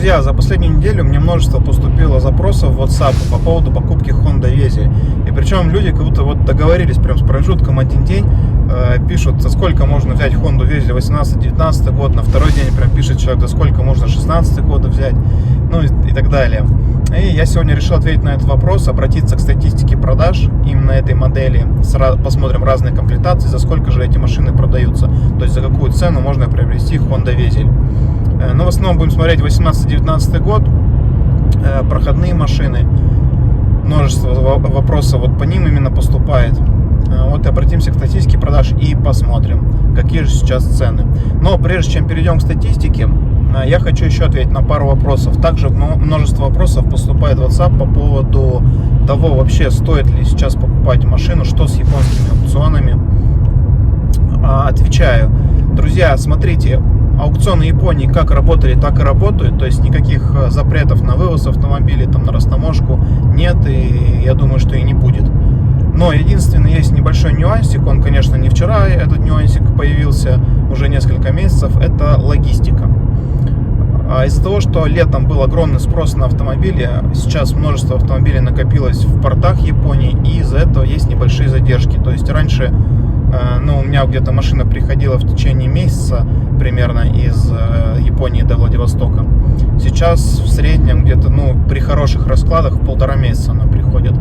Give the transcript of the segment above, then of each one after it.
Друзья, за последнюю неделю мне множество поступило запросов в WhatsApp по поводу покупки Honda Vezel. И причем люди как будто вот договорились прям с промежутком один день, пишут, за сколько можно взять Honda Vezel 18-19 год, на второй день прям пишет человек, за сколько можно 16 года взять, ну и так далее. И я сегодня решил ответить на этот вопрос, обратиться к статистике продаж именно этой модели, посмотрим разные комплектации, за сколько же эти машины продаются, то есть за какую цену можно приобрести Honda Vezel. Но в основном будем смотреть 18-19 год, проходные машины, множество вопросов вот по ним именно поступает. Вот и обратимся к статистике продаж и посмотрим, какие же сейчас цены. Но прежде чем перейдем к статистике, я хочу еще ответить на пару вопросов. Также множество вопросов поступает в WhatsApp по поводу того, вообще стоит ли сейчас покупать машину, что с японскими аукционами. Отвечаю. Друзья, смотрите, аукционы Японии как работали, так и работают. То есть никаких запретов на вывоз автомобилей, там, на растаможку нет, и я думаю, что и не будет. Но единственный есть небольшой нюансик, он, конечно, не вчера этот нюансик появился, уже несколько месяцев, это логистика. Из-за того, что летом был огромный спрос на автомобили, сейчас множество автомобилей накопилось в портах Японии, и из-за этого есть небольшие задержки. То есть раньше, у меня где-то машина приходила в течение месяца примерно из Японии до Владивостока. Сейчас в среднем где-то, при хороших раскладах в 1,5 месяца она приходит.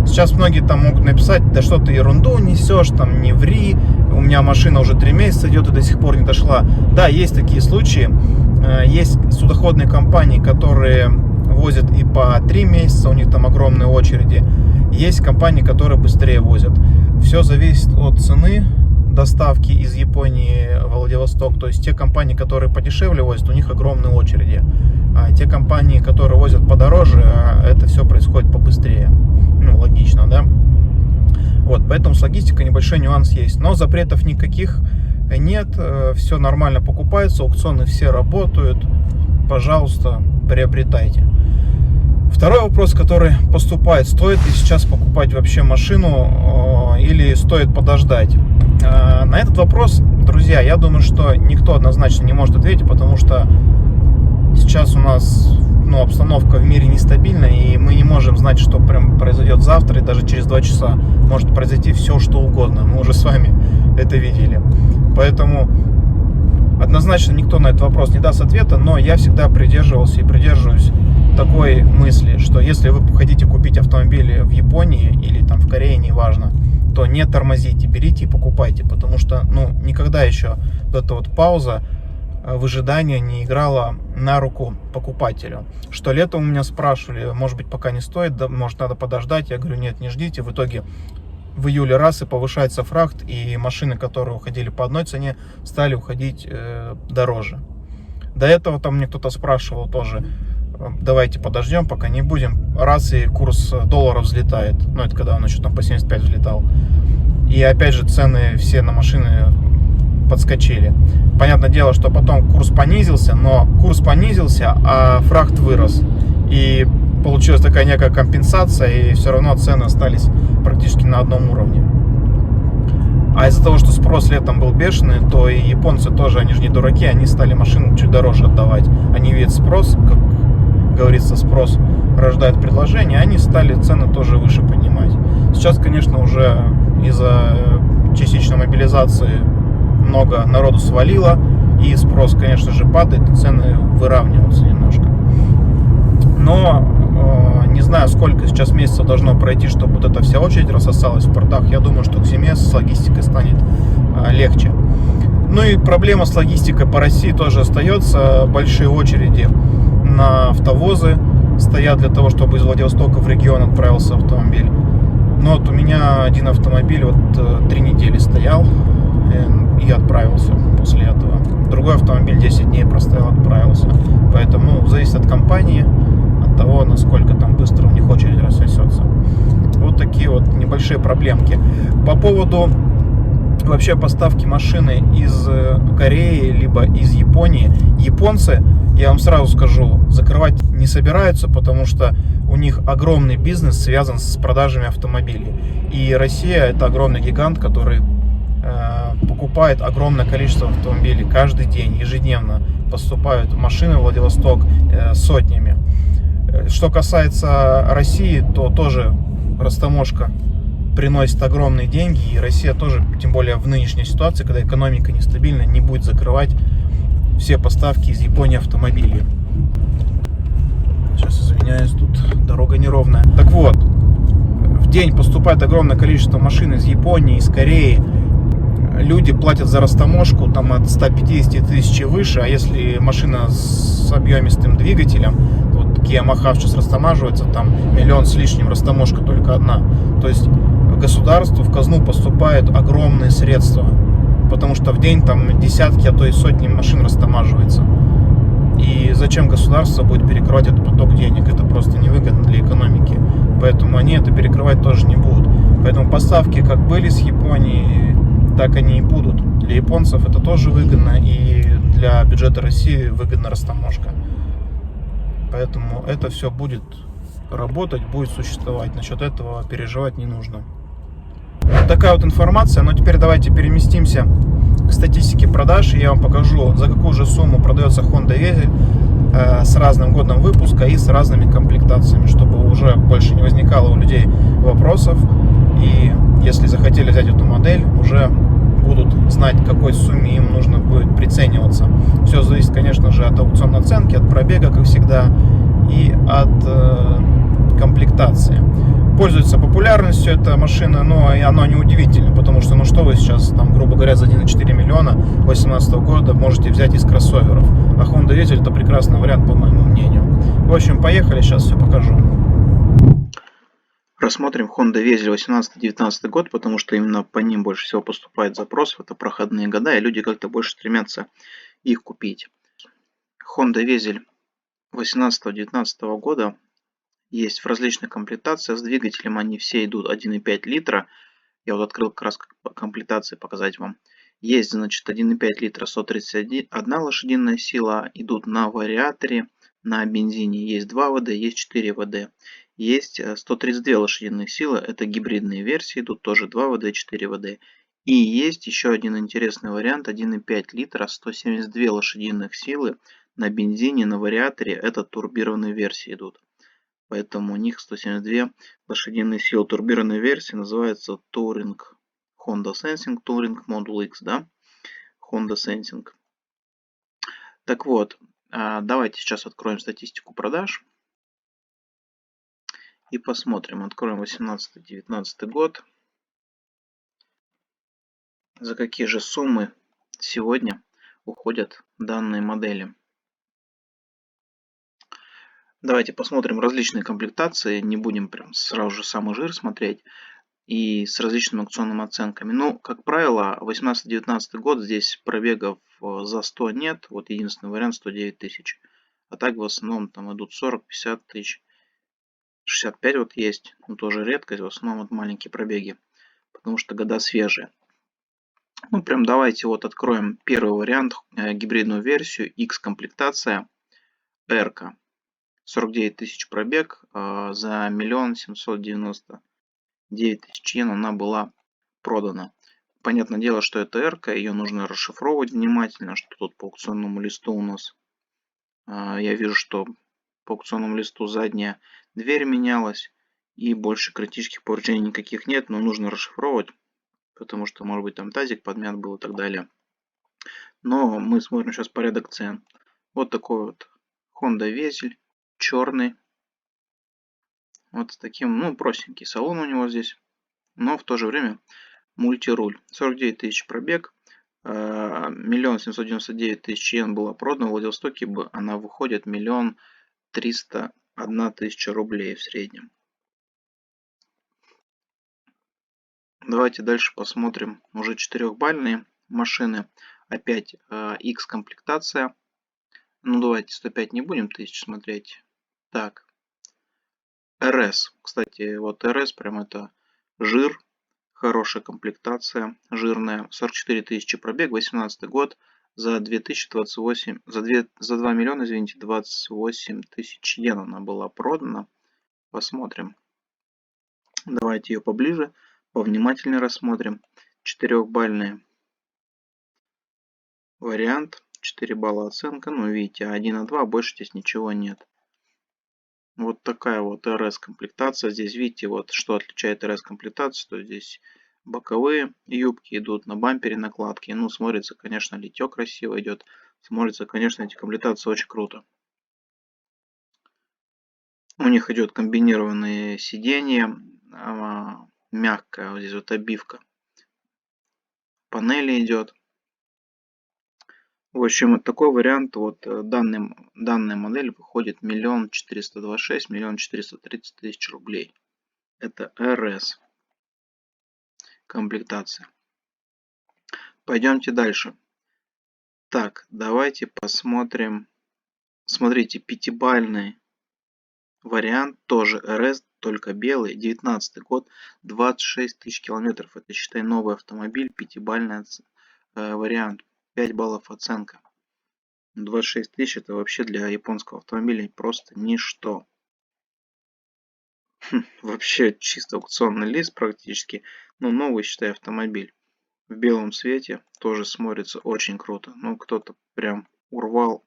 Сейчас многие там могут написать, да что ты ерунду несешь, там не ври, у меня машина уже 3 месяца идет и до сих пор не дошла. Да, есть такие случаи, есть судоходные компании, которые возят и по 3 месяца, у них там огромные очереди. Есть компании, которые быстрее возят. Все зависит от цены доставки из Японии в Владивосток. То есть те компании, которые подешевле возят, у них огромные очереди. А те компании, которые возят подороже, это все происходит побыстрее. Логично, да? Вот, поэтому с логистикой небольшой нюанс есть. Но запретов никаких нет, все нормально покупается, аукционы все работают. Пожалуйста, приобретайте. Второй вопрос, который поступает: стоит ли сейчас покупать вообще машину или стоит подождать? На этот вопрос, друзья, я думаю, что никто однозначно не может ответить, потому что сейчас у нас обстановка в мире нестабильная, и мы не можем знать, что прям произойдет завтра, и даже через 2 часа может произойти все, что угодно. Мы уже с вами это видели. Поэтому однозначно никто на этот вопрос не даст ответа, но я всегда придерживался и придерживаюсь такой мысли, что если вы хотите купить автомобили в Японии или там в Корее, неважно, то не тормозите, берите и покупайте, потому что никогда еще вот эта вот пауза выжидания не играла на руку покупателю. Что летом у меня спрашивали, может быть, пока не стоит, да, может, надо подождать. Я говорю, нет, не ждите. В итоге в июле раз и повышается фрахт, и машины, которые уходили по одной цене, стали уходить дороже. До этого там мне кто-то спрашивал тоже, давайте подождем, пока не будем. Раз и курс доллара взлетает. Это когда он еще там по 75 взлетал. И опять же цены все на машины подскочили. Понятное дело, что потом курс понизился, а фрахт вырос. И получилась такая некая компенсация, и все равно цены остались практически на одном уровне. А из-за того, что спрос летом был бешеный, то и японцы тоже, они же не дураки, они стали машины чуть дороже отдавать. Они видят спрос, как говорится, спрос рождает предложение, они стали цены тоже выше поднимать. Сейчас, конечно, уже из-за частичной мобилизации много народу свалило, и спрос, конечно же, падает, и цены выравниваются немножко. Но не знаю, сколько сейчас месяцев должно пройти, чтобы вот эта вся очередь рассосалась в портах. Я думаю, что к зиме с логистикой станет легче. И проблема с логистикой по России тоже остается. Большие очереди на автовозы стоят для того, чтобы из Владивостока в регион отправился автомобиль. Но у меня один автомобиль 3 недели стоял и отправился после этого. Другой автомобиль 10 дней простоял, отправился. Поэтому зависит от компании, от того, насколько там быстро у них очередь рассосется. Вот такие вот небольшие проблемки. По поводу вообще поставки машины из Кореи либо из Японии, японцы, я вам сразу скажу, закрывать не собираются, потому что у них огромный бизнес связан с продажами автомобилей. И Россия — это огромный гигант, который покупает огромное количество автомобилей каждый день, ежедневно. поступают машины в Владивосток сотнями. Что касается России, то тоже растаможка приносит огромные деньги, и Россия тоже, тем более в нынешней ситуации, когда экономика нестабильна, не будет закрывать все поставки из Японии автомобилей. Сейчас извиняюсь, тут дорога неровная. Так вот, в день поступает огромное количество машин из Японии, из Кореи. Люди платят за растаможку там от 150 тысяч и выше, а если машина с объемистым двигателем, вот Kia Mahav сейчас растамаживается, там 1 миллион с лишним, растаможка только одна. То есть государству в казну поступают огромные средства, потому что в день там десятки, а то и сотни машин растамаживается. И зачем государство будет перекрывать этот поток денег? Это просто невыгодно для экономики. Поэтому они это перекрывать тоже не будут. Поэтому поставки как были с Японии, так они и будут. Для японцев это тоже выгодно, и для бюджета России выгодна растаможка. Поэтому это все будет работать, будет существовать. Насчет этого переживать не нужно. Вот такая вот информация. Но теперь давайте переместимся к статистике продаж. И я вам покажу, за какую же сумму продается Honda Vezel с разным годом выпуска и с разными комплектациями, чтобы уже больше не возникало у людей вопросов. И если захотели взять эту модель, уже будут знать, к какой сумме им нужно будет прицениваться. Все зависит, конечно же, от аукционной оценки, от пробега, как всегда, и от комплектации. Пользуется популярностью эта машина, но и оно не удивительно, потому что, ну что вы сейчас, там, грубо говоря, за 1,4 миллиона 2018 года можете взять из кроссоверов. А Honda Vezel это прекрасный вариант, по моему мнению. В общем, поехали, сейчас все покажу. Рассмотрим Honda Vezel 18-19 год, потому что именно по ним больше всего поступает запросов. Это проходные года, и люди как-то больше стремятся их купить. Honda Vezel 18-19 года есть в различных комплектациях. С двигателем они все идут 1,5 литра. Я вот открыл как раз комплектации показать вам. Есть, значит, 1,5 литра 131 лошадиная сила. Идут на вариаторе, на бензине. Есть 2 ВД, есть 4 ВД. Есть 132 лошадиных силы. Это гибридные версии. Идут тоже 2 ВД, 4 ВД. И есть еще один интересный вариант. 1,5 литра 172 лошадиных силы. На бензине, на вариаторе. Это турбированные версии идут. Поэтому у них 172 лошадиные силы. Турбированная версия называется Touring. Honda Sensing Touring Module X, да? Honda Sensing. Так вот, давайте сейчас откроем статистику продаж. И посмотрим. Откроем 18-19 год. За какие же суммы сегодня уходят данные модели. Давайте посмотрим различные комплектации. Не будем прям сразу же самый жир смотреть. И с различными аукционными оценками. Ну, как правило, 18-19 год здесь пробегов за 100 нет. Вот единственный вариант 109 тысяч. А так в основном там идут 40-50 тысяч. 65 вот есть. Но тоже редкость. В основном вот маленькие пробеги. Потому что года свежие. Ну, прям давайте вот откроем первый вариант. Гибридную версию. X комплектация. R-ка. 49 тысяч пробег. За 1 799 тысяч йен она была продана. Понятное дело, что это R-ка. Ее нужно расшифровывать внимательно. Что тут по аукционному листу у нас. Я вижу, что по аукционному листу задняя дверь менялась. И больше критических повреждений никаких нет. Но нужно расшифровывать. Потому что, может быть, там тазик подмят был и так далее. Но мы смотрим сейчас порядок цен. Вот такой вот Honda Vezel. Черный. Вот с таким, ну, простенький салон у него здесь. Но в то же время мультируль. 49 тысяч пробег. 1 799 тысяч йен была продана. В Владивостоке она выходит 1 301 тысяча рублей в среднем. Давайте дальше посмотрим уже 4-бальные машины. Опять X комплектация. Ну давайте 105 не будем тысяч смотреть. Так. RS. Кстати, вот RS прям это жир. Хорошая комплектация. Жирная. 44 тысячи пробег. 18 год. За 2028. За 2 миллиона, извините, 28 тысяч йен она была продана. Посмотрим. Давайте ее поближе. Повнимательнее рассмотрим. 4-бальный вариант. 4 балла оценка. Ну, видите, 1,2, больше здесь ничего нет. Вот такая вот РС комплектация. Здесь видите, вот что отличает РС комплектацию. То здесь боковые юбки идут на бампере накладки. Ну, смотрится, конечно, литье красиво идет. Смотрится, конечно, эти комплектации очень круто. У них идет комбинированные сиденья, мягкая, вот здесь вот обивка. Панели идет. В общем, вот такой вариант, вот данная модель выходит 1 426 000 1 430 000 рублей. Это РС комплектация. Пойдемте дальше. Так, давайте посмотрим. Смотрите, пятибалльный вариант, тоже РС, только белый, 19 год, 26 тысяч километров. Это, считай, новый автомобиль, пятибалльный вариант, 5 баллов оценка. 26 тысяч это вообще для японского автомобиля просто ничто. Вообще чисто аукционный лист практически. Но новый, считай, автомобиль. В белом цвете тоже смотрится очень круто. Ну, кто-то прям урвал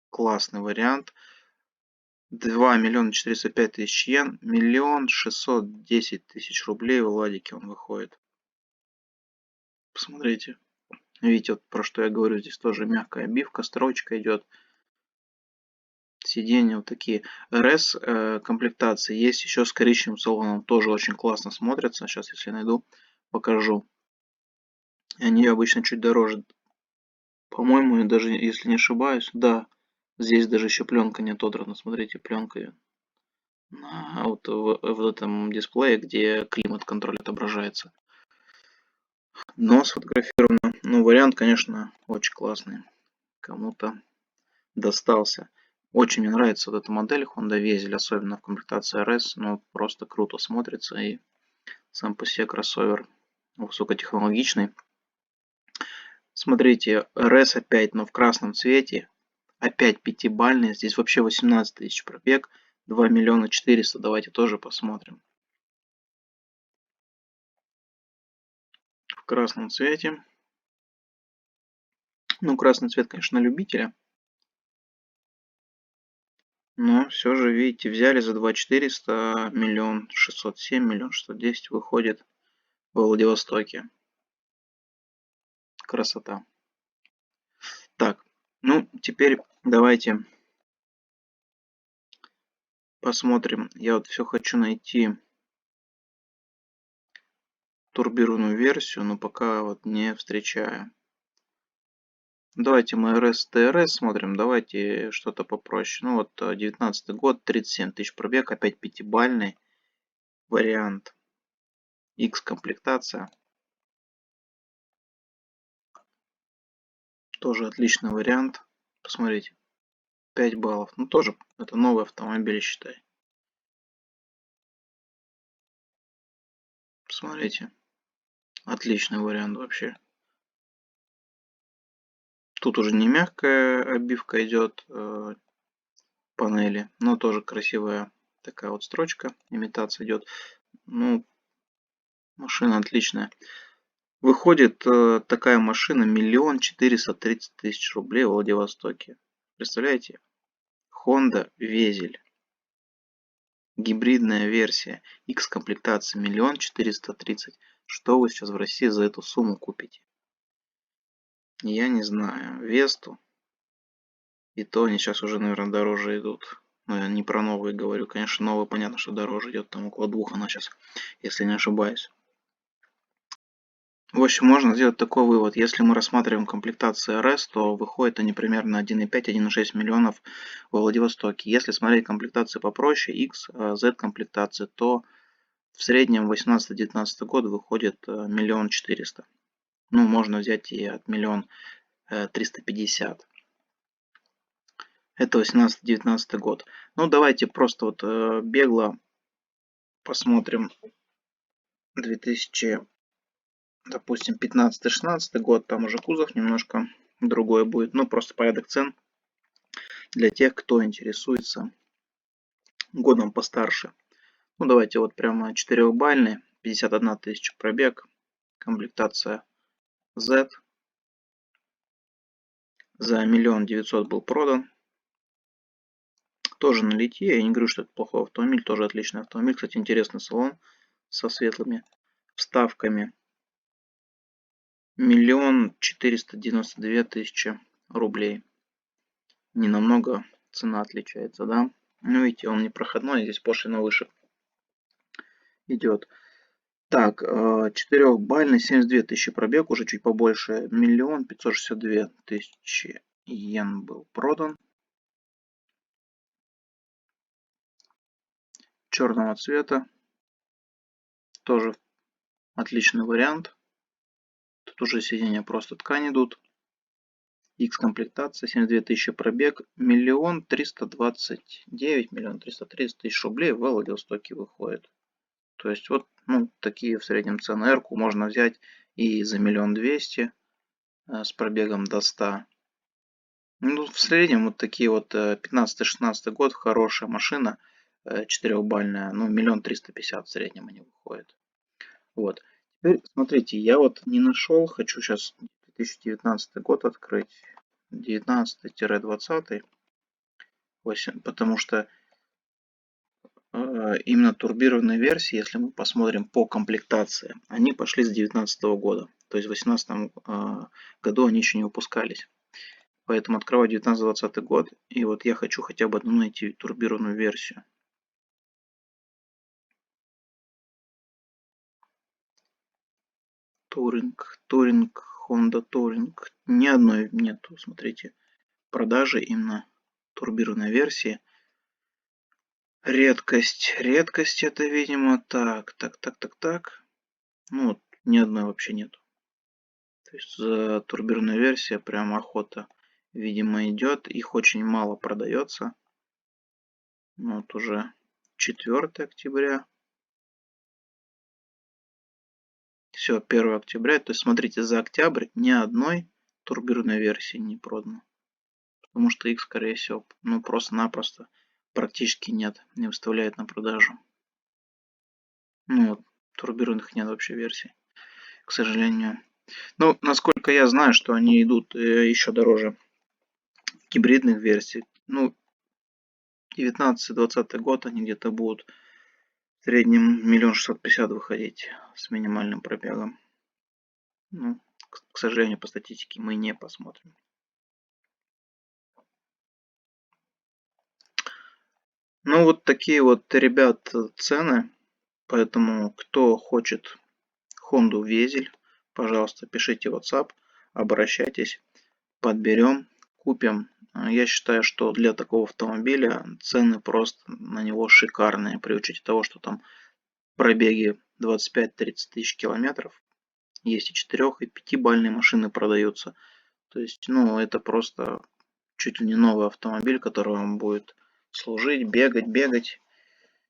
классный вариант. 2 405 000 йен, 1 610 000 рублей в Ладике он выходит. Посмотрите. Видите, вот про что я говорю, здесь тоже мягкая обивка, строчка идет. Сиденья вот такие. РС комплектации есть еще с коричневым салоном, тоже очень классно смотрятся. Сейчас, если найду, покажу. Они обычно чуть дороже. По-моему, даже если не ошибаюсь, да, здесь даже еще пленка не отодрана. Смотрите, пленка вот в этом дисплее, где климат-контроль отображается. Дно сфотографировано. Ну, вариант, конечно, очень классный. Кому-то достался. Очень мне нравится вот эта модель Honda Vezel, особенно в комплектации RS. Ну, просто круто смотрится. И сам по себе кроссовер высокотехнологичный. Смотрите, RS опять, но в красном цвете. Опять пятибалльный. Здесь вообще 18 тысяч пробег. 2 400 000. Давайте тоже посмотрим. В красном цвете. Ну, красный цвет, конечно, на любителя. Но все же, видите, взяли за 2 400, 1 607 000, 1 610 выходит в Владивостоке. Красота. Так, ну, теперь давайте посмотрим. Я вот все хочу найти турбированную версию, но пока вот не встречаю. Давайте мы RS TRS смотрим. Давайте что-то попроще. Ну вот 19 год, 37 тысяч пробег, опять пятибалльный вариант. X комплектация. Тоже отличный вариант. Посмотрите. 5 баллов. Ну тоже это новый автомобиль, считай. Посмотрите. Отличный вариант вообще. Тут уже не мягкая обивка идет панели, но тоже красивая такая вот строчка. Имитация идет. Ну, машина отличная. Выходит такая машина 1 430 000 рублей в Владивостоке. Представляете? Honda Vezel. Гибридная версия. X комплектация 1 430 000. Что вы сейчас в России за эту сумму купите? Я не знаю. Весту. И то они сейчас уже, наверное, дороже идут. Но я не про новые говорю. Конечно, новые, понятно, что дороже идет. Там около 2 она сейчас, если не ошибаюсь. В общем, можно сделать такой вывод. Если мы рассматриваем комплектации RS, то выходят они примерно 1,5-1,6 миллионов во Владивостоке. Если смотреть комплектации попроще, X, Z комплектации, то в среднем 18-19 год выходит 1 400 000. Ну, можно взять и от 1 350 000. Это 18-19 год. Ну, давайте просто вот бегло посмотрим 2000, допустим, 15-16 год. Там уже кузов немножко другой будет. Ну, просто порядок цен для тех, кто интересуется годом постарше. Ну, давайте вот прямо 4-бальный, 51 000 пробег, комплектация Z. За 1 900 000 был продан. Тоже на литье. Я не говорю, что это плохой автомобиль. Тоже отличный автомобиль. Кстати, интересный салон со светлыми вставками. 1 492 000 рублей. Не намного цена отличается, да? Ну, видите, он не проходной, здесь пошлина выше идет. Так, 4-бальный, 72 000 пробег, уже чуть побольше. 1 562 000 йен был продан. Черного цвета. Тоже отличный вариант. Тут уже сиденья просто ткань идут. X комплектация, 72 000 пробег, 1 329 330 000 рублей в Владивостоке выходит. То есть вот, ну, такие в среднем цены. R-ку можно взять и за 1 200 000 с пробегом до 100. Ну, в среднем вот такие вот 15-16 год, хорошая машина, 4-бальная, ну, 1 350 000 в среднем они выходят. Вот. Теперь, смотрите, я вот не нашел, хочу сейчас 2019 год открыть, 19-20, потому что именно турбированные версии, если мы посмотрим по комплектации, они пошли с 2019 года. То есть в 2018 году они еще не выпускались. Поэтому открываю 19-20 год. И вот я хочу хотя бы одну найти турбированную версию. Туринг, Honda Touring. Ни одной нету, смотрите, продажи именно турбированной версии. Редкость. Редкость это, видимо, так. Ну, вот, ни одной вообще нету. То есть за турбированная версия прям охота, видимо, идет. Их очень мало продается. Ну, вот уже 4 октября. Все, 1 октября. То есть, смотрите, за октябрь ни одной турбированной версии не продано. Потому что их, скорее всего, ну, просто-напросто практически нет. Не выставляют на продажу. Ну, вот, турбированных нет вообще версий, к сожалению. Ну, насколько я знаю, что они идут еще дороже гибридных версий. Ну, 19-20 год они где-то будут в среднем 1 650 000 выходить с минимальным пробегом. Ну, к сожалению, по статистике мы не посмотрим. Ну, вот такие вот, ребят, цены. Поэтому, кто хочет Honda Везель, пожалуйста, пишите в WhatsApp, обращайтесь, подберем, купим. Я считаю, что для такого автомобиля цены просто на него шикарные, при учете того, что там пробеги 25-30 тысяч километров. Есть и 4, и 5-бальные машины продаются. То есть, ну, это просто чуть ли не новый автомобиль, который вам будет служить, бегать.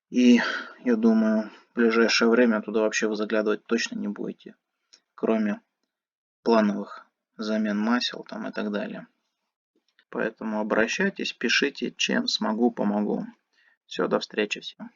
И я думаю, в ближайшее время туда вообще вы заглядывать точно не будете. Кроме плановых замен масел там и так далее. Поэтому обращайтесь, пишите, чем смогу, помогу. Все, до встречи всем.